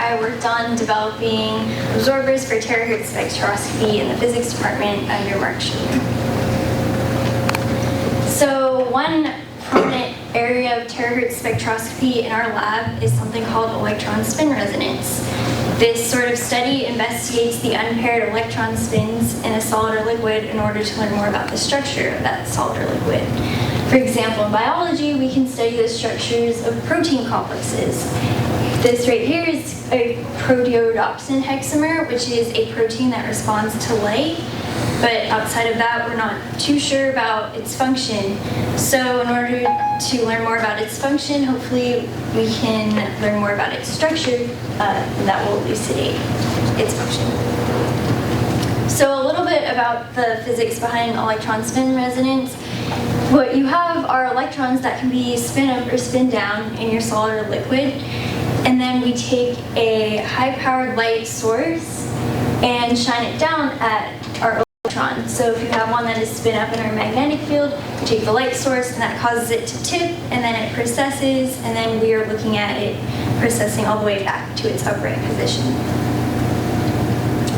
I worked on developing absorbers for terahertz spectroscopy in the physics department under Marylou. So one prominent area of terahertz spectroscopy in our lab is something called electron spin resonance. This sort of study investigates the unpaired electron spins in a solid or liquid in order to learn more about the structure of that solid or liquid. For example, in biology, we can study the structures of protein complexes. This right here is a proteorhodopsin hexamer, which is a protein that responds to light. But outside of that, we're not too sure about its function. So in order to learn more about its function, hopefully we can learn more about its structure that will elucidate its function. So a little bit about the physics behind electron spin resonance. What you have are electrons that can be spin up or spin down in your solid or liquid. And then we take a high-powered light source and shine it down at our electron. So if you have one that is spin up in our magnetic field, we take the light source and that causes it to tip, and then it precesses, and then we are looking at it precessing all the way back to its upright position.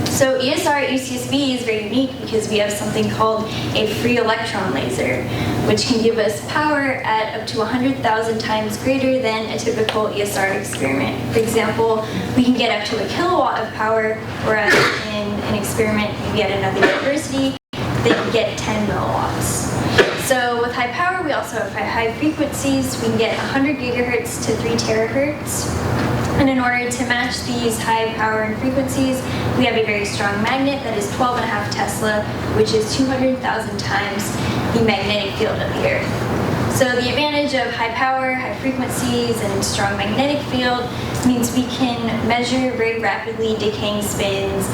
So ESR at UCSB is very unique because we have something called a free electron laser, which can give us power at up to 100,000 times greater than a typical ESR experiment. For example, we can get up to a kilowatt of power, whereas in an experiment maybe at another university, they can get 10 milliwatts. So with high power, we also have high frequencies. We can get 100 gigahertz to 3 terahertz. And in order to match these high power and frequencies, we have a very strong magnet that is 12.5 Tesla, which is 200,000 times the magnetic field of the Earth. So the advantage of high power, high frequencies, and strong magnetic field means we can measure very rapidly decaying spins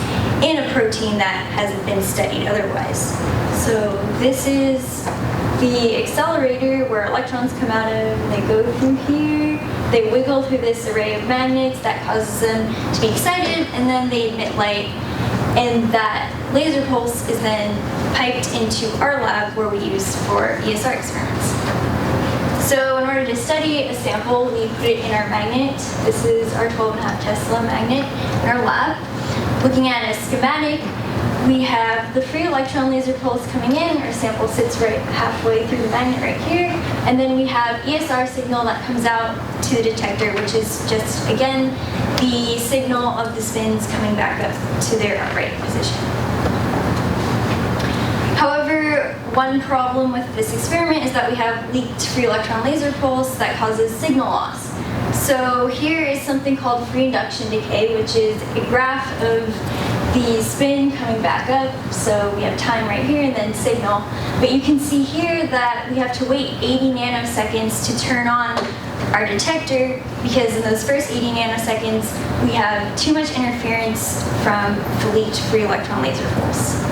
in a protein that hasn't been studied otherwise. So this is the accelerator where electrons come out of, and they go through here. They wiggle through this array of magnets that causes them to be excited, and then they emit light, and that laser pulse is then piped into our lab where we use for ESR experiments. So in order to study a sample, we put it in our magnet. This is our 12.5 Tesla magnet in our lab. Looking at a schematic, we have the free electron laser pulse coming in. Our sample sits right halfway through the magnet right here. And then we have ESR signal that comes out to the detector, which is just, again, the signal of the spins coming back up to their upright position. However, one problem with this experiment is that we have leaked free electron laser pulse that causes signal loss. So here is something called free induction decay, which is a graph of the spin coming back up. So we have time right here and then signal. But you can see here that we have to wait 80 nanoseconds to turn on our detector, because in those first 80 nanoseconds, we have too much interference from the leaked free electron laser pulse.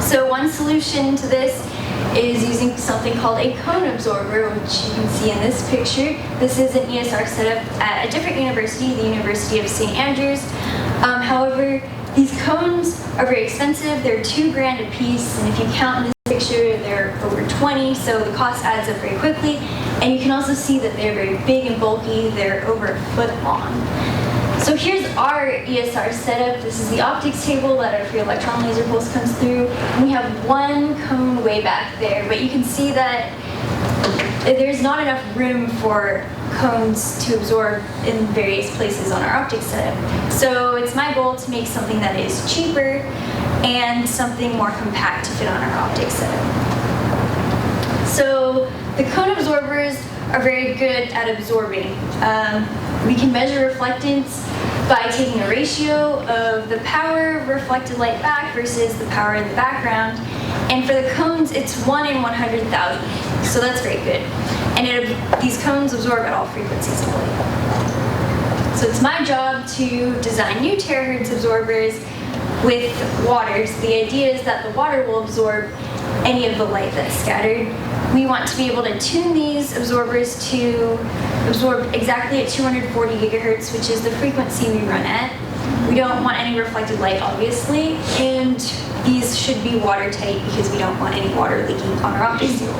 So one solution to this is using something called a cone absorber, which you can see in this picture. This is an ESR setup at a different university, the University of St. Andrews. However, these cones are very expensive. They're $2,000 a piece, and if you count in this picture, they're over 20, so the cost adds up very quickly. And you can also see that they're very big and bulky. They're over a foot long. So here's our ESR setup. This is the optics table that our free electron laser pulse comes through. And we have one cone way back there, but you can see that there's not enough room for cones to absorb in various places on our optics setup. So it's my goal to make something that is cheaper and something more compact to fit on our optics setup. So the cone absorbers are very good at absorbing. We can measure reflectance by taking a ratio of the power of reflected light back versus the power in the background. And for the cones, it's 1 in 100,000. So that's very good. And these cones absorb at all frequencies of light. So it's my job to design new terahertz absorbers with water. So the idea is that the water will absorb any of the light that's scattered. We want to be able to tune these absorbers to absorb exactly at 240 gigahertz, which is the frequency we run at. We don't want any reflected light, obviously, and these should be watertight because we don't want any water leaking on our optics table.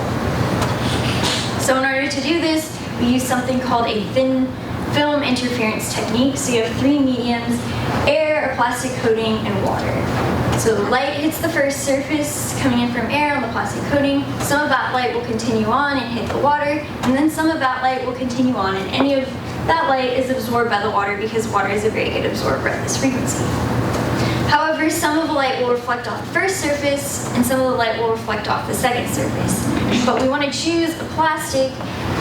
So in order to do this, we use something called a thin film interference technique. So you have three mediums: air, a plastic coating, and water. So light hits the first surface coming in from air on the plastic coating. Some of that light will continue on and hit the water, and then some of that light will continue on, and any of that light is absorbed by the water because water is a very good absorber at this frequency. However, some of the light will reflect off the first surface, and some of the light will reflect off the second surface. But we want to choose a plastic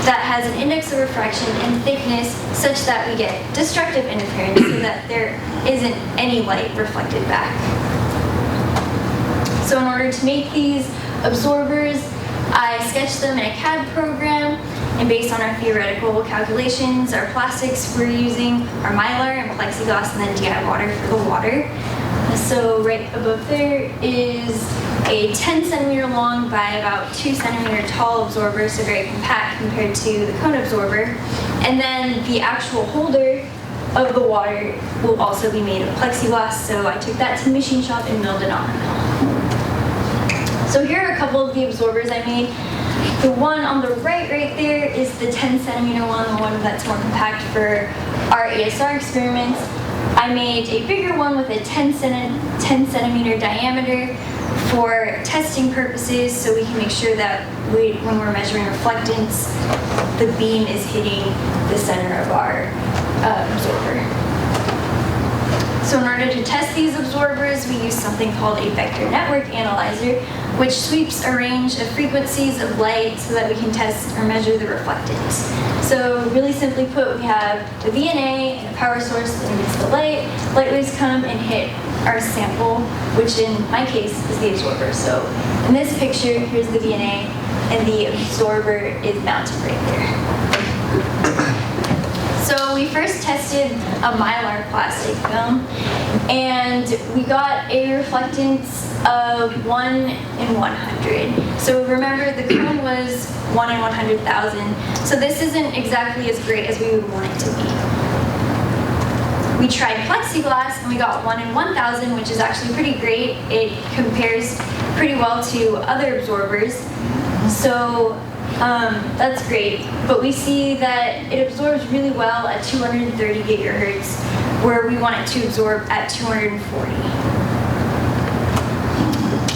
that has an index of refraction and thickness such that we get destructive interference so that there isn't any light reflected back. So in order to make these absorbers, I sketched them in a CAD program, and based on our theoretical calculations, our plastics we're using are mylar and plexiglass, and then DI water for the water. So right above there is a 10 centimeter long by about 2 centimeter tall absorber, so very compact compared to the cone absorber. And then the actual holder of the water will also be made of plexiglass, so I took that to the machine shop and milled it on the mill. So here are a couple of the absorbers I made. The one on the right there is the 10 centimeter one, the one that's more compact for our ASR experiments. I made a bigger one with a 10 centimeter diameter for testing purposes, so we can make sure that when we're measuring reflectance, the beam is hitting the center of our absorber. So in order to test these absorbers, we use something called a vector network analyzer, which sweeps a range of frequencies of light so that we can test or measure the reflectance. So really simply put, we have the VNA and a power source that emits the light. Light waves come and hit our sample, which in my case is the absorber. So in this picture, here's the VNA, and the absorber is mounted right there. So we first tested a mylar plastic film, and we got a reflectance of 1 in 100. So remember, the cone was 1 in 100,000, so this isn't exactly as great as we would want it to be. We tried plexiglass, and we got 1 in 1,000, which is actually pretty great. It compares pretty well to other absorbers. So that's great, but we see that it absorbs really well at 230 gigahertz, where we want it to absorb at 240.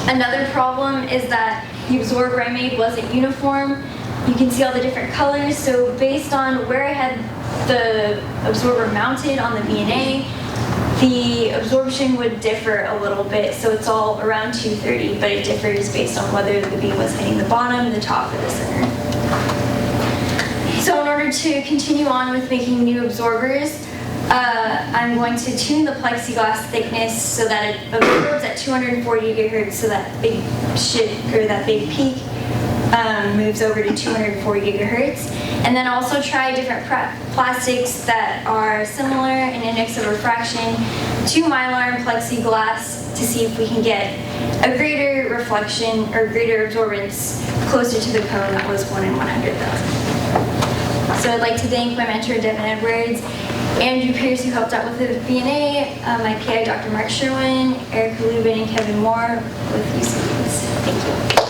Another problem is that the absorber I made wasn't uniform. You can see all the different colors, so based on where I had the absorber mounted on the VNA, the absorption would differ a little bit, so it's all around 230, but it differs based on whether the beam was hitting the bottom, the top, or the center. So in order to continue on with making new absorbers, I'm going to tune the plexiglass thickness so that it absorbs at 240 gigahertz, so that big that big peak moves over to 240 gigahertz. And then also try different plastics that are similar in index of refraction to mylar and plexiglass to see if we can get a greater reflection or greater absorbance closer to the cone that was 1 in 100,000. So I'd like to thank my mentor, Devin Edwards, Andrew Pierce, who helped out with the VNA, my PI, Dr. Mark Sherwin, Eric Lubin, and Kevin Moore with UCBs. Thank you.